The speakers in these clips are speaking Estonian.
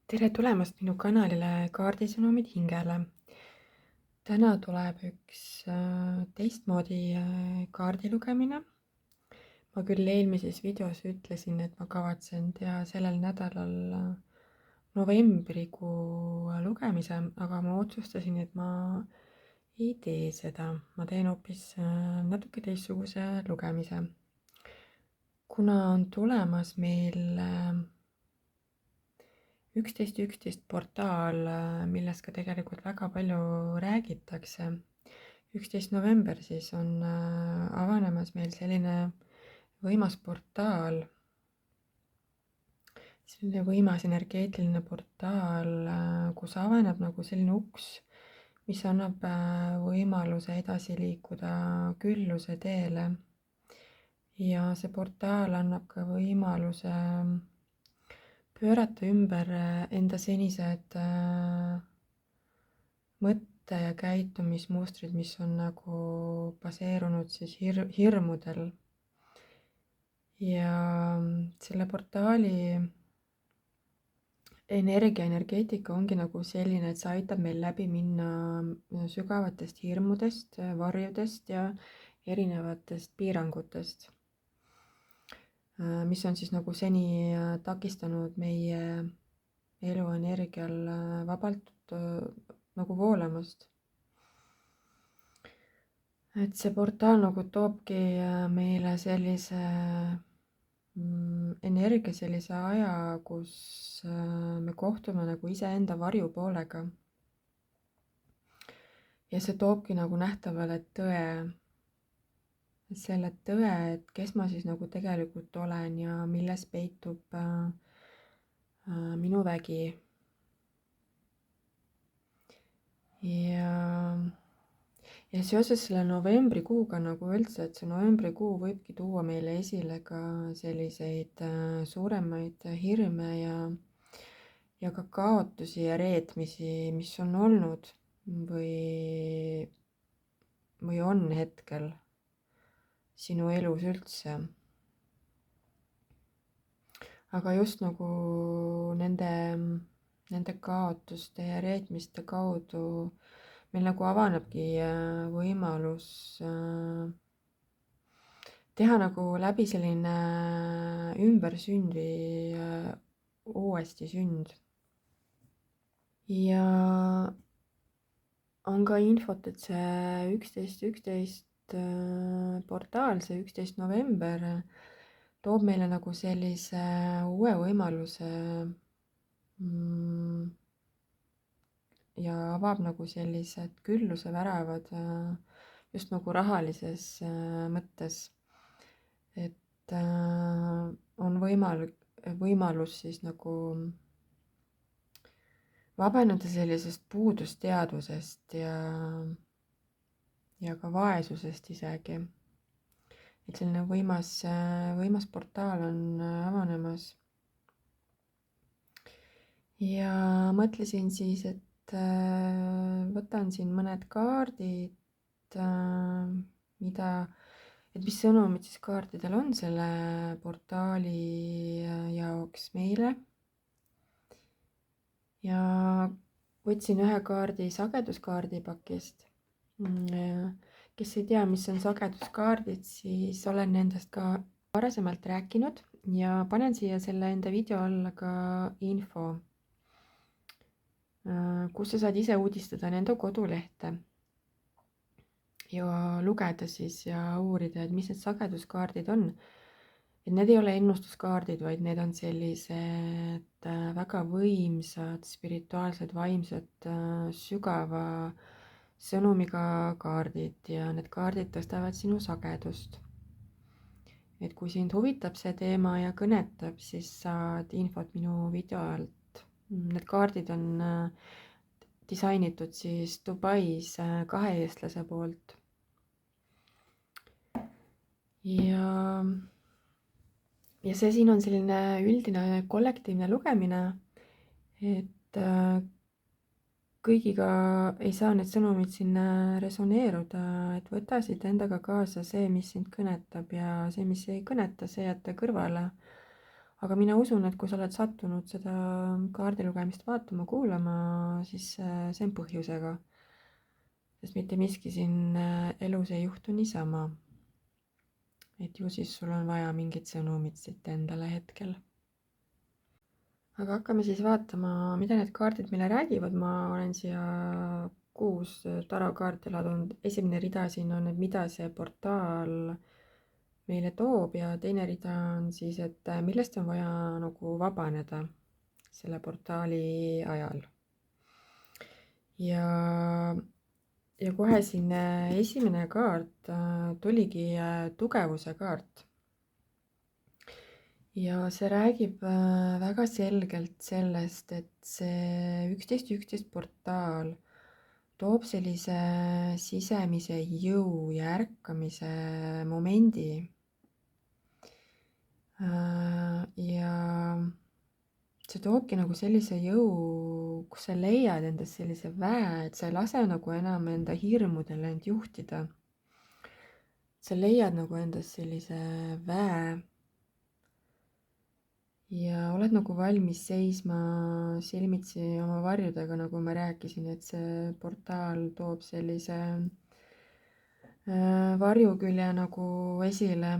Tere tulemast minu kanalile Kaardisõnumid hingele. Täna tuleb üks teistmoodi kaardi lugemine. Ma küll eelmises videos ütlesin, et ma kavatsen teha sellel nädalal novembrikuu lugemise, aga ma otsustasin, et ma ei tee seda. Ma teen hoopis natuke teistsuguse lugemise. Kuna on tulemas meil 11.11 portaal, millest ka tegelikult väga palju räägitakse. 11. november siis on avanemas meil selline võimas portaal, selline võimas energeetiline portaal, kus avaneb nagu selline uks, mis annab võimaluse edasi liikuda külluse teele. Ja see portaal annab ka võimaluse pöörata ümber enda senised mõtte- ja käitumismustrid, mis on nagu baseerunud siis hirmudel. Ja selle portaali energeetika ongi nagu selline, et see aitab meil läbi minna sügavatest hirmudest, varjudest ja erinevatest piirangutest, mis on siis nagu seni takistanud meie eluenergial vabalt nagu voolamast. Et see portaal nagu toobki meile sellise energia, sellise aja, kus me kohtume nagu iseenda varjupoolega. Ja see toobki nagu nähtavale tõe, selle tõe, et kes ma siis nagu tegelikult olen ja milles peitub minu vägi. Ja seoses selle novembrikuuga nagu üldse, et see novembrikuu võibki tuua meile esile ka selliseid suuremaid hirme ja ka kaotusi ja reetmisi, mis on olnud või on hetkel sinu elus üldse. Aga just nagu nende kaotuste ja reetmiste kaudu meil nagu avanebki võimalus teha nagu läbi selline ümbersünd või uuesti sünd. Ja on ka infot, et see 11.11 portaal, see 11. november toob meile nagu sellise uue võimaluse ja avab nagu sellised külluse väravad just nagu rahalises mõttes. Et on võimalus siis nagu vabaneda sellisest puudusteadvusest ja ka vaesusest isegi. Et selline võimas portaal on avanemas. Ja mõtlesin siis, et võtan siin mõned kaardid, et mis sõnumid siis kaartidel on selle portaali jaoks meile. Ja võtsin ühe kaardi sageduskaardi pakist. Kes ei tea, mis on sageduskaardid, siis olen nendest ka varasemalt rääkinud ja panen siia selle enda video alla ka info, kus sa saad ise uudistada nende kodulehte ja lugeda siis ja uurida, et mis need sageduskaardid on. Et need ei ole ennustuskaardid, vaid need on sellised väga võimsad, spirituaalsed, vaimsed, sügava sõnumiga kaardid ja need kaardid tõstavad sinu sagedust. Et kui sind huvitab see teema ja kõnetab, siis saad infot minu video alt. Need kaardid on disainitud siis Dubais 2 eestlase poolt. Ja see siin on selline üldine kollektiivne lugemine, et kõigiga ei saa need sõnumid siin resoneeruda, et võta siit endaga kaasa see, mis sind kõnetab ja see, mis ei kõneta, see jätta kõrvale. aga mina usun, et kui sa oled sattunud seda kaardilugemist vaatama, kuulama, siis see on põhjusega. Sest mitte miski siin elus ei juhtu niisama. Et ju siis sul on vaja mingit sõnumit siit endale hetkel. Aga hakkame siis vaatama, mida need kaardid meile räägivad. Ma olen siia 6 tarokaarti ladunud. Esimene rida siin on, et mida see portaal meile toob ja teine rida on siis, et millest on vaja nagu vabaneda selle portaali ajal. Ja kohe siin esimene kaart tuligi tugevuse kaart. Ja see räägib väga selgelt sellest, et see 11.11 portaal toob sellise sisemise jõu ja ärkamise momendi. Ja see toobki nagu sellise jõu, kus sa leiad endas sellise väe, et sa ei lase nagu enam enda hirmudel end juhtida. Sa leiad nagu endas sellise väe ja oled nagu valmis seisma silmitsi oma varjudega, nagu ma rääkisin, et see portaal toob sellise varjukülje nagu esile.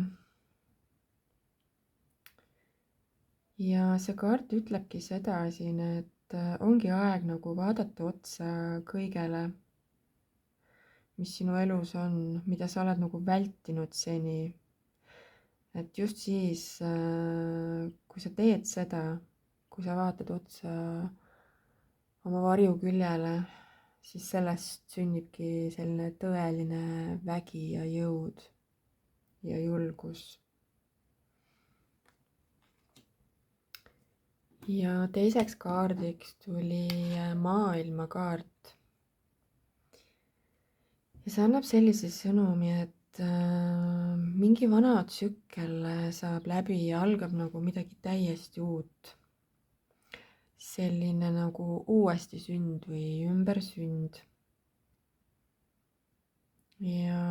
Ja see kaart ütlebki seda siin, et ongi aeg nagu vaadata otsa kõigele, mis sinu elus on, mida sa oled nagu vältinud seni. Et just siis, kui sa teed seda, kui sa vaatad otsa oma varjuküljele, siis sellest sünnibki selline tõeline vägi ja jõud ja julgus. Ja teiseks kaardiks tuli maailmakaart. Ja see annab sellise sõnumi, et mingi vana tsükkel saab läbi ja algab nagu midagi täiesti uut. Selline nagu uuesti sünd või ümbersünd. Ja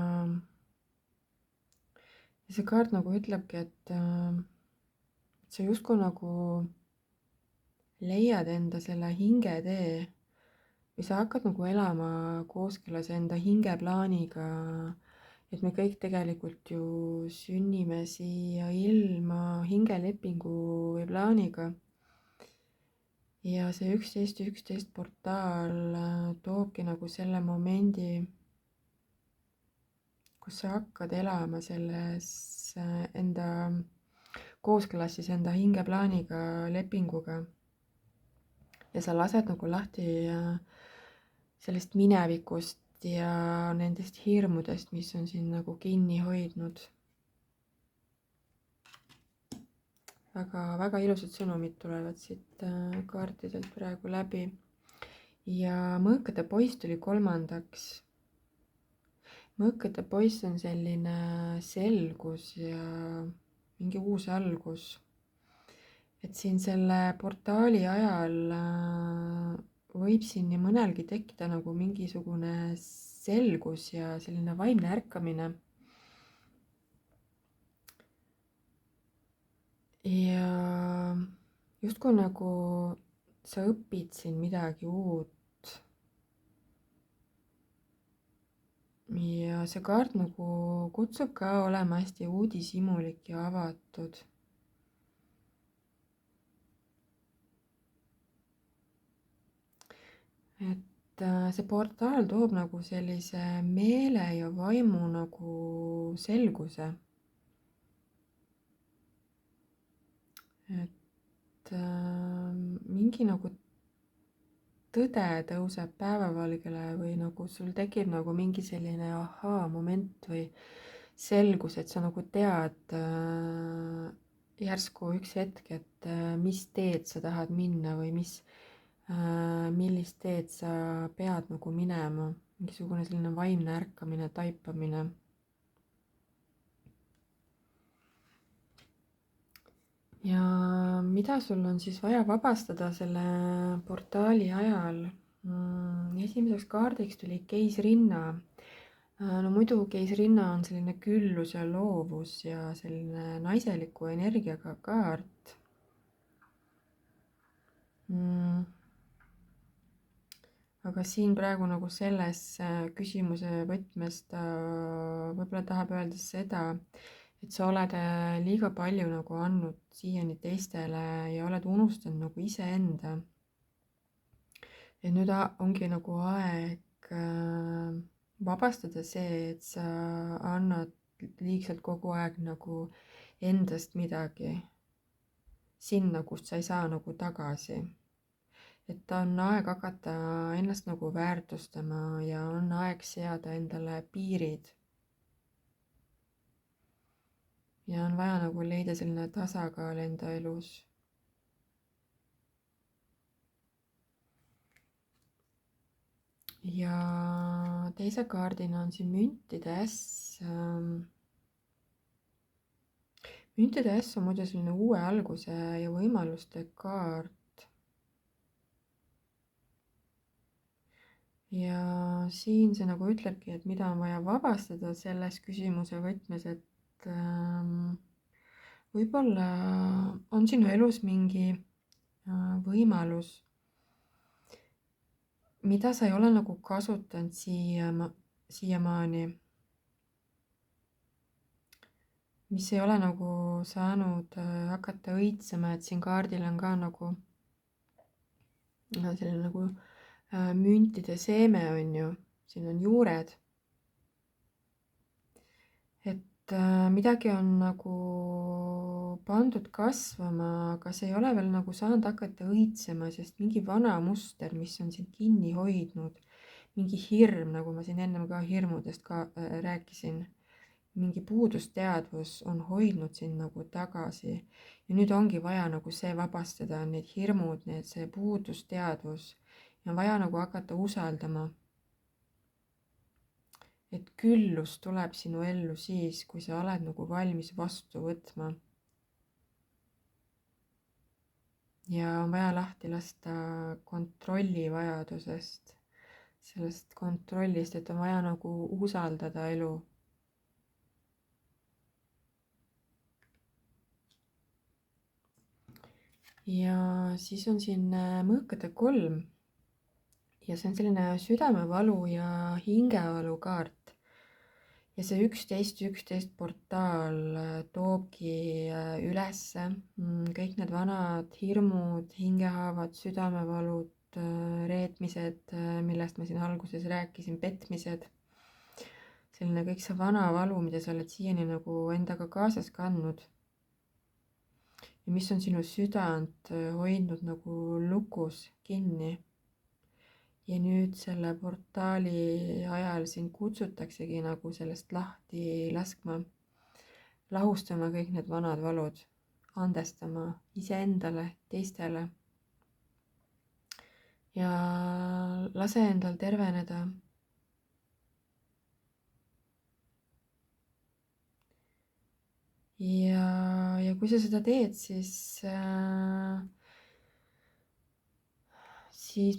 see kaart nagu ütlebki, et sa justkui nagu leiad enda selle hingetee või sa hakkad nagu elama kooskõlas enda hingeplaaniga, et me kõik tegelikult ju sünnime siia ilma hingelepingu või plaaniga. Ja see 11.11 portaal toobki nagu selle momendi, kus sa hakkad elama selles enda kooskõlas siis enda hingeplaaniga, lepinguga. Ja sa lased nagu lahti sellest minevikust ja nendest hirmudest, mis on siin nagu kinni hoidnud. Väga ilusad sõnumid tulevad siit kaartidelt praegu läbi. Ja mõõkade poiss tuli kolmandaks. Mõõkade poiss on selline selgus ja mingi uus algus. Et siin selle portaali ajal võib siin nii mõnelgi tekkida nagu mingisugune selgus ja selline vaimne ärkamine. Ja justkui nagu sa õpid siin midagi uut. Ja see kaart nagu kutsub ka olema hästi uudishimulik ja avatud. Et see portaal toob nagu sellise meele ja vaimu nagu selguse. Et mingi nagu tõde tõuseb päevavalgele või nagu sul tekib nagu mingi selline ahaa-moment või selgus, et sa nagu tead järsku üks hetk, et mis teed sa tahad minna või millist teed sa pead nagu minema, mingisugune selline vaimne ärkamine, taipamine. Ja mida sul on siis vaja vabastada selle portaali ajal? Esimeseks kaardiks tuli keisrinna. No muidu keisrinna on selline küllus ja loovus ja selline naiseliku energiaga kaart. aga siin praegu nagu selles küsimuse võtmes ta võib-olla tahab öelda seda, et sa oled liiga palju nagu andnud siiani teistele ja oled unustanud nagu iseenda. Et nüüd ongi nagu aeg vabastada see, et sa annad liigselt kogu aeg nagu endast midagi sinna, kust sa ei saa nagu tagasi. Et on aeg hakata ennast nagu väärtustama ja on aeg seada endale piirid. Ja on vaja nagu leida selline tasakaal enda elus. Ja teise kaardina on siin müntide äss. Müntide äss on muidu selline uue alguse ja võimaluste kaart. Ja siin see nagu ütlebki, et mida on vaja vabastada selles küsimuse võtmes, et võib-olla on sinu elus mingi võimalus, mida sa ei ole nagu kasutanud siiamaani, mis ei ole nagu saanud hakata õitsema, et siin kaardil on ka nagu selline nagu müntide seeme on ju, siin on juured. Et midagi on nagu pandud kasvama, aga see ei ole veel nagu saanud hakata õitsema, sest mingi vana muster, mis on sind kinni hoidnud, mingi hirm, nagu ma siin ennem ka hirmudest ka rääkisin, mingi puudusteadvus on hoidnud sind nagu tagasi ja nüüd ongi vaja nagu see vabastada, need hirmud, see puudusteadvus. Ja on vaja nagu hakata usaldama, et küllus tuleb sinu ellu siis, kui sa oled nagu valmis vastu võtma. Ja on vaja lahti lasta kontrolli vajadusest, sellest kontrollist, et on vaja nagu usaldada elu. Ja siis on siin mõõkade 3. Ja see on selline südamevalu ja hingevalu kaart. Ja see 11.11 portaal toobki ülesse kõik need vanad hirmud, hingehaavad, südamevalud, reetmised, millest ma siin alguses rääkisin, petmised. Selline kõik see vana valu, mida sa oled siiani nagu endaga kaasas kandnud. Ja mis on sinu südant hoidnud nagu lukus kinni. Ja nüüd selle portaali ajal sind kutsutaksegi nagu sellest lahti laskma, lahustama kõik need vanad valud, andestama iseendale, teistele. Ja lase endal terveneda. Ja kui sa seda teed, siis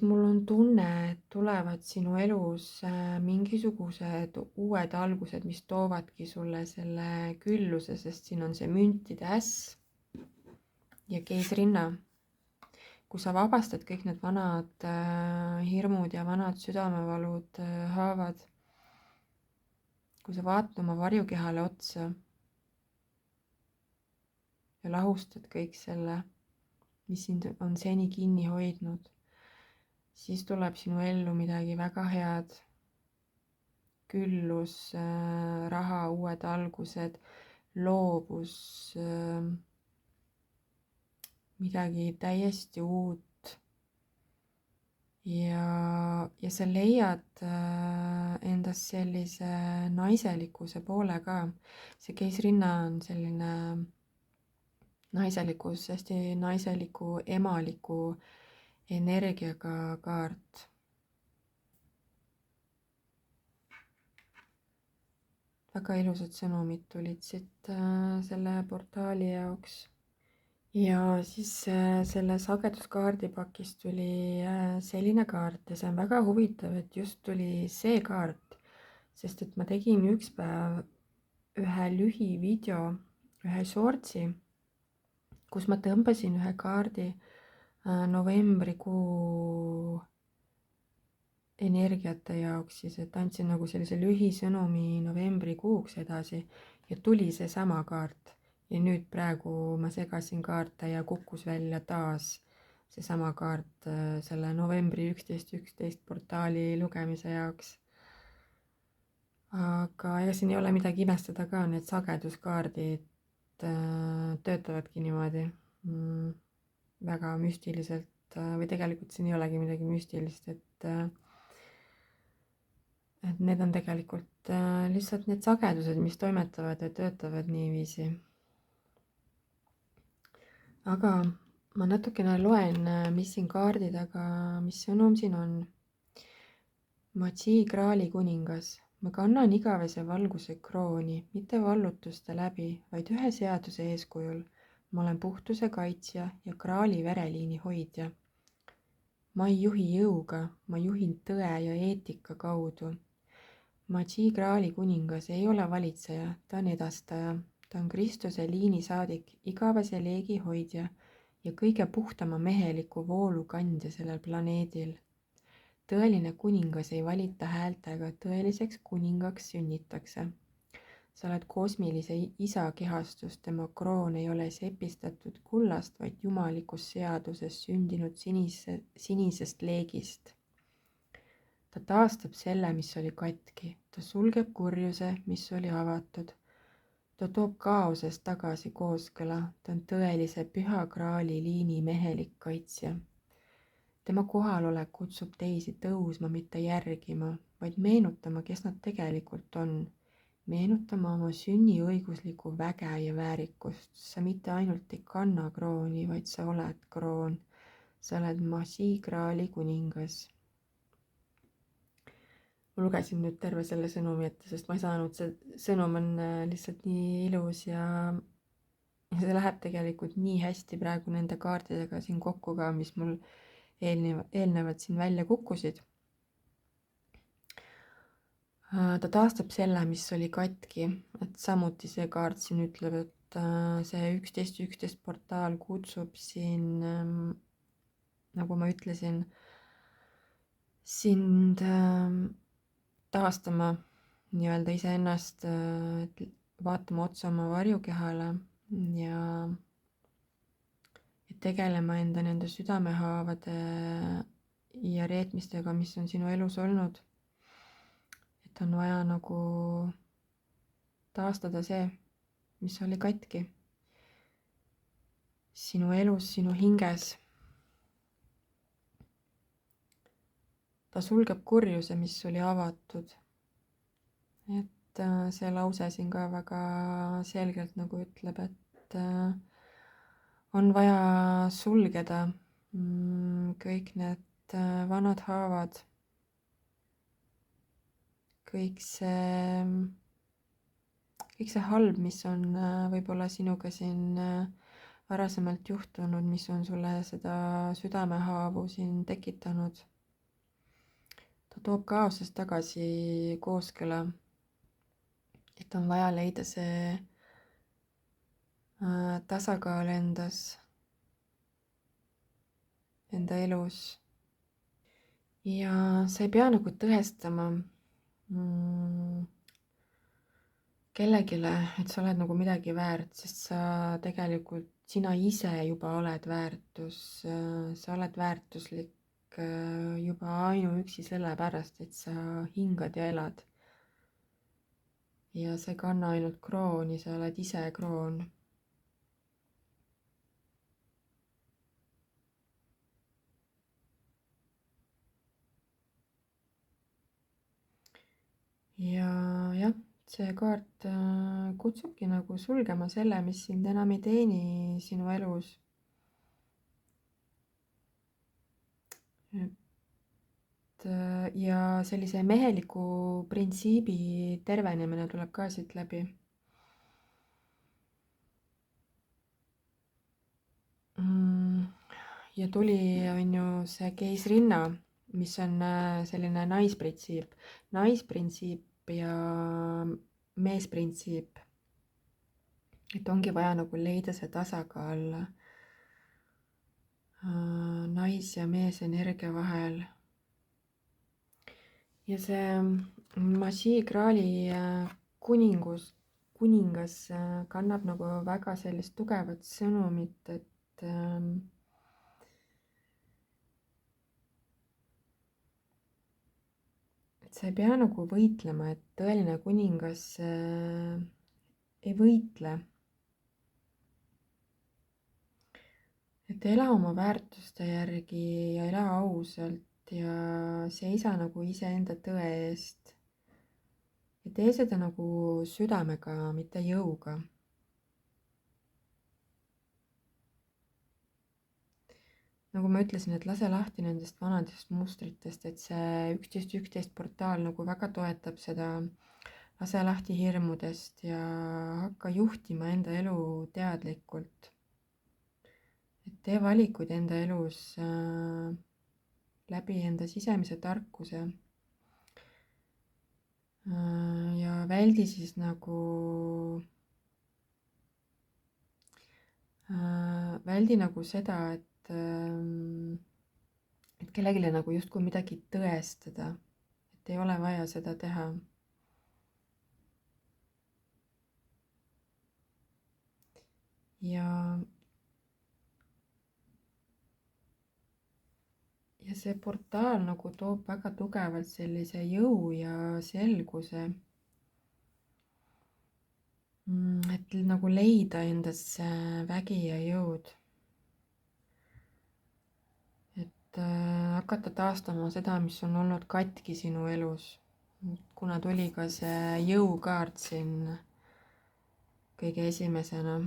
mul on tunne, et tulevad sinu elus mingisugused uued algused, mis toovadki sulle selle külluse, sest siin on see müntide äss ja keisrinna. Kui sa vabastad kõik need vanad hirmud ja vanad südamevalud, haavad, kui sa vaatad oma varjukehale otsa ja lahustad kõik selle, mis sind on seni kinni hoidnud, siis tuleb sinu ellu midagi väga head. Küllus, raha, uued algused, loovus, midagi täiesti uut. Ja sa leiad endas sellise naiselikkuse poole ka. See keisrinna on selline naiselikus, hästi naiseliku, emaliku energiaga kaart. Väga ilusad sõnumid tulid siit selle portaali jaoks. Ja siis selle sageduskaardipakist tuli selline kaart ja see on väga huvitav, et just tuli see kaart, sest et ma tegin üks päev ühe lühivideo, ühe shortsi, kus ma tõmbasin ühe kaardi novembrikuu energiate jaoks siis, et andsin nagu sellise lühisõnumi novembrikuuks edasi ja tuli seesama kaart. Ja nüüd praegu ma segasin kaarte ja kukkus välja taas seesama kaart selle novembri 11.11 portaali lugemise jaoks. Aga ega siin ei ole midagi imestada ka, need sageduskaardid töötavadki niimoodi väga müstiliselt või tegelikult siin ei olegi midagi müstilist, et need on tegelikult lihtsalt need sagedused, mis toimetavad ja töötavad niiviisi. Aga ma natukene loen, mis siin kaardi taga, mis sõnum siin on. Matsi Graali kuningas. Ma kannan igavese valguse krooni, mitte vallutuste läbi, vaid ühe seaduse eeskujul. Ma olen puhtuse kaitsja ja Graali vereliini hoidja. Ma ei juhi jõuga, ma juhin tõe ja eetika kaudu. Matsi Graali kuningas ei ole valitseja, ta on edastaja. Ta on Kristuse liinisaadik, igavese leegi hoidja ja kõige puhtama meheliku voolu kandja sellel planeedil. Tõeline kuningas ei valita häältega, tõeliseks kuningaks sünnitakse. Sa oled kosmilise isa kehastus, tema kroon ei ole sepistatud kullast, vaid jumalikus seaduses sündinud sinisest leegist. Ta taastab selle, mis oli katki, ta sulgeb kurjuse, mis oli avatud. Ta toob kaosest tagasi kooskõla, ta on tõelise püha Graali liini mehelik kaitsja. Tema kohalolek kutsub teisi tõusma, mitte järgima, vaid meenutama, kes nad tegelikult on. Meenutama oma sünniõiguslikku väge ja väärikust. Sa mitte ainult ei kanna krooni, vaid sa oled kroon. Sa oled Matsi Graali kuningas. Ma lugesin nüüd terve selle sõnumi ette, sest ma ei saanud, see sõnum on lihtsalt nii ilus ja see läheb tegelikult nii hästi praegu nende kaartidega siin kokku ka, mis mul eelnevalt siin välja kukkusid. Ta taastab selle, mis oli katki, et samuti see kaart siin ütleb, et see 11.11 portaal kutsub siin, nagu ma ütlesin, sind taastama nii-öelda iseennast, vaatama otsa oma varjukehale ja tegelema enda nende südamehaavade ja reetmistega, mis on sinu elus olnud. Et on vaja nagu taastada see, mis oli katki. Sinu elus, sinu hinges. Ta sulgeb kurjuse, mis oli avatud. Et see lause siin ka väga selgelt nagu ütleb, et on vaja sulgeda kõik need vanad haavad, kõik see halb, mis on võib-olla sinuga siin varasemalt juhtunud, mis on sulle seda südamehaavu siin tekitanud. Ta toob kaosest tagasi kooskõla, et on vaja leida see tasakaal enda elus. Ja sa ei pea nagu tõestama kellegile, et sa oled nagu midagi väärt, sest sa tegelikult, sina ise juba oled väärtus, sa oled väärtuslik juba ainuüksi sellepärast, et sa hingad ja elad. Ja sa ei kanna ainult krooni, sa oled ise kroon. Ja jah, see kaart kutsubki nagu sulgema selle, mis sind enam ei teeni sinu elus. Ja sellise meheliku printsiibi tervenemine tuleb ka siit läbi. Ja tuli on ju see keisrinna, mis on selline naisprintsiip ja meesprintsiip. Et ongi vaja nagu leida see tasakaal nais- ja meesenergia vahel. ja see Magi Graali kuningas kannab nagu väga sellist tugevat sõnumit, et sa ei pea nagu võitlema, et tõeline kuningas ei võitle. Et ela oma väärtuste järgi ja ela ausalt ja seisa nagu iseenda tõe eest. Ja tee seda nagu südamega, mitte jõuga. Nagu ma ütlesin, et lase lahti nendest vanadest mustritest, et see 11.11 portaal nagu väga toetab seda. Lase lahti hirmudest ja hakka juhtima enda elu teadlikult. Et tee valikuid enda elus läbi enda sisemise tarkuse. Ja väldi siis nagu seda, et kellelegi nagu justkui midagi tõestada, et ei ole vaja seda teha. Ja see portaal nagu toob väga tugevalt sellise jõu ja selguse, et nagu leida endas vägi ja jõud, et hakata taastama seda, mis on olnud katki sinu elus, kuna tuli ka see jõukaart siin kõige esimesena.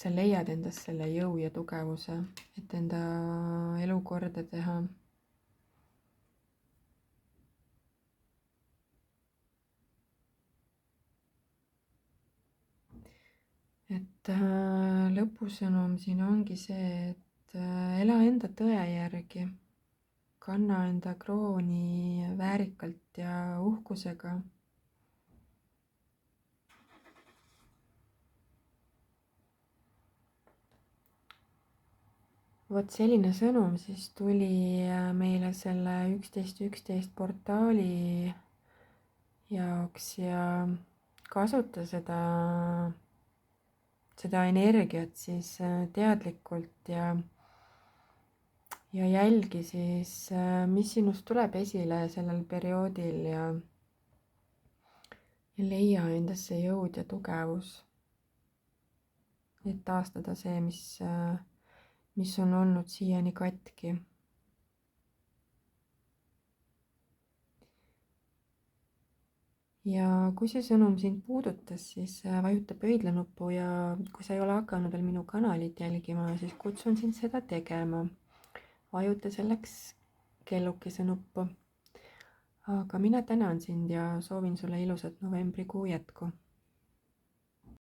Sa leiad endas selle jõu ja tugevuse, et enda elu korda teha. Et lõpusõnum siin ongi see, et ela enda tõe järgi, kanna enda krooni väärikalt ja uhkusega. Vot selline sõnum siis tuli meile selle 11.11 portaali jaoks ja kasuta seda energiat siis teadlikult ja jälgi siis, mis sinust tuleb esile sellel perioodil ja leia endasse jõud ja tugevus, et taastada see, mis on olnud siiani katki. Ja kui see sõnum sind puudutas, siis vajuta pöidlanuppu ja kui sa ei ole hakanud veel minu kanalit jälgima, siis kutsun sind seda tegema. Vajuta selleks kellukese nuppu. Aga mina tänan sind ja soovin sulle ilusat novembrikuu jätku.